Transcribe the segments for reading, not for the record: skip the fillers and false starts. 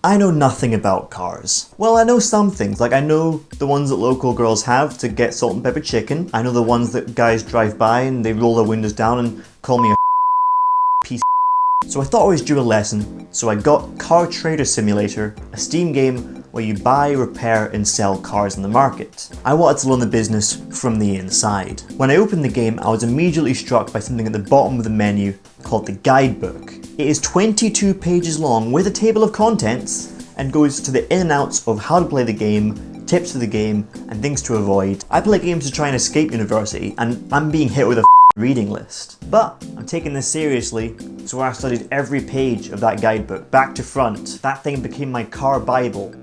I know nothing about cars. Well, I know some things, like I know the ones that local girls have to get salt and pepper chicken. I know the ones that guys drive by and they roll their windows down and call me a piece of. So I thought I was due a lesson, so I got Car Trader Simulator, a Steam game where you buy, repair and sell cars in the market. I wanted to learn the business from the inside. When I opened the game, I was immediately struck by something at the bottom of the menu called the guidebook. It is 22 pages long with a table of contents and goes to the in and outs of how to play the game, tips for the game, and things to avoid. I play games to try and escape university, and I'm being hit with a reading list. But I'm taking this seriously, so I studied every page of that guidebook, back to front. That thing became my car Bible.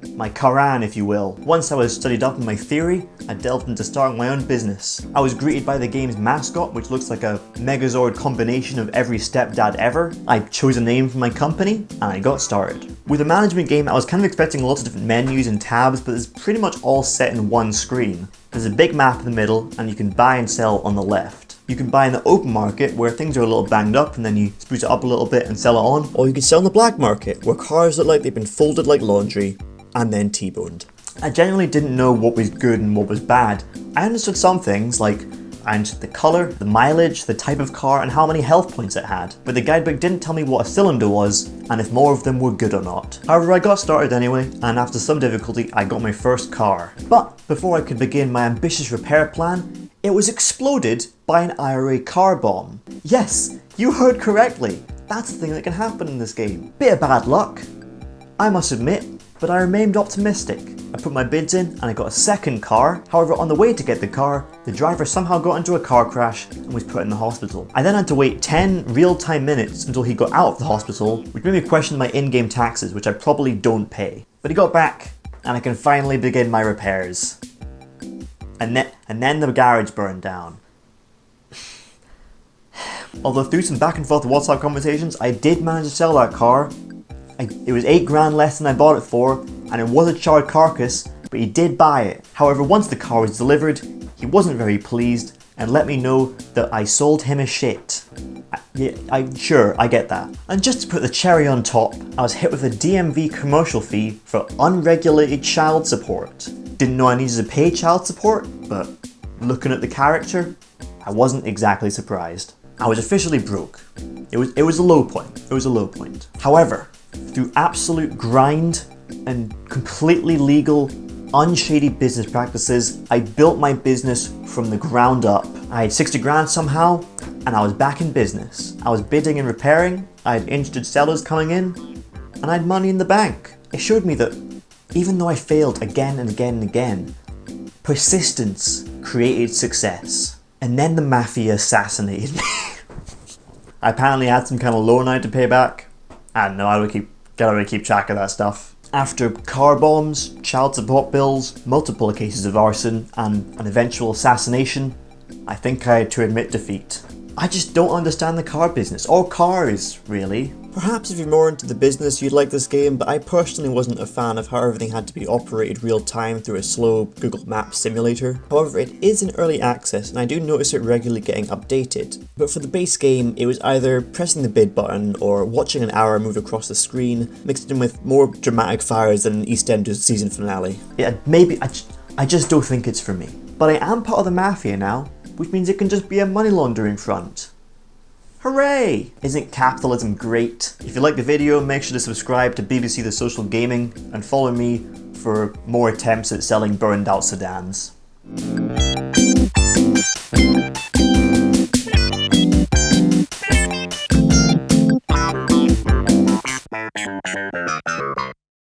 My Quran, if you will. Once I was studied up in my theory, I delved into starting my own business. I was greeted by the game's mascot, which looks like a Megazord combination of every stepdad ever. I chose a name for my company, and I got started. With a management game, I was kind of expecting lots of different menus and tabs, but it's pretty much all set in one screen. There's a big map in the middle, and you can buy and sell on the left. You can buy in the open market, where things are a little banged up, and then you spruce it up a little bit and sell it on. Or you can sell in the black market, where cars look like they've been folded like laundry, and then T-boned. I genuinely didn't know what was good and what was bad. I understood some things, like I understood the colour, the mileage, the type of car, and how many health points it had. But the guidebook didn't tell me what a cylinder was, and if more of them were good or not. However, I got started anyway, and after some difficulty, I got my first car. But before I could begin my ambitious repair plan, it was exploded by an IRA car bomb. Yes, you heard correctly. That's the thing that can happen in this game. Bit of bad luck, I must admit, but I remained optimistic. I put my bids in and I got a second car. However, on the way to get the car, the driver somehow got into a car crash and was put in the hospital. I then had to wait 10 real-time minutes until he got out of the hospital, which made me question my in-game taxes, which I probably don't pay. But he got back, and I can finally begin my repairs. And then the garage burned down. Although through some back and forth WhatsApp conversations, I did manage to sell that car. It was $8 less than I bought it for, and it was a charred carcass, but he did buy it. However, once the car was delivered, he wasn't very pleased and let me know that I sold him a shit. Sure, I get that. And just to put the cherry on top, I was hit with a DMV commercial fee for unregulated child support. Didn't know I needed to pay child support, but looking at the character, I wasn't exactly surprised. I was officially broke. It was a low point. It was a low point. However, through absolute grind and completely legal, unshady business practices, I built my business from the ground up. I had 60 grand somehow, and I was back in business. I was bidding and repairing, I had interested sellers coming in, and I had money in the bank. It showed me that even though I failed again and again and again, persistence created success. And then the mafia assassinated me. I apparently had some kind of loan I had to pay back. I don't know, gotta keep track of that stuff. After car bombs, child support bills, multiple cases of arson, and an eventual assassination, I think I had to admit defeat. I just don't understand the car business, or cars, really. Perhaps if you're more into the business, you'd like this game, but I personally wasn't a fan of how everything had to be operated real time through a slow Google Maps simulator. However, it is in early access, and I do notice it regularly getting updated. But for the base game, it was either pressing the bid button or watching an arrow move across the screen, mixed in with more dramatic fires than EastEnders season finale. Yeah, maybe I just don't think it's for me. But I am part of the mafia now, which means it can just be a money laundering front. Hooray! Isn't capitalism great? If you like the video, make sure to subscribe to BBC The Social Gaming and follow me for more attempts at selling burned out sedans.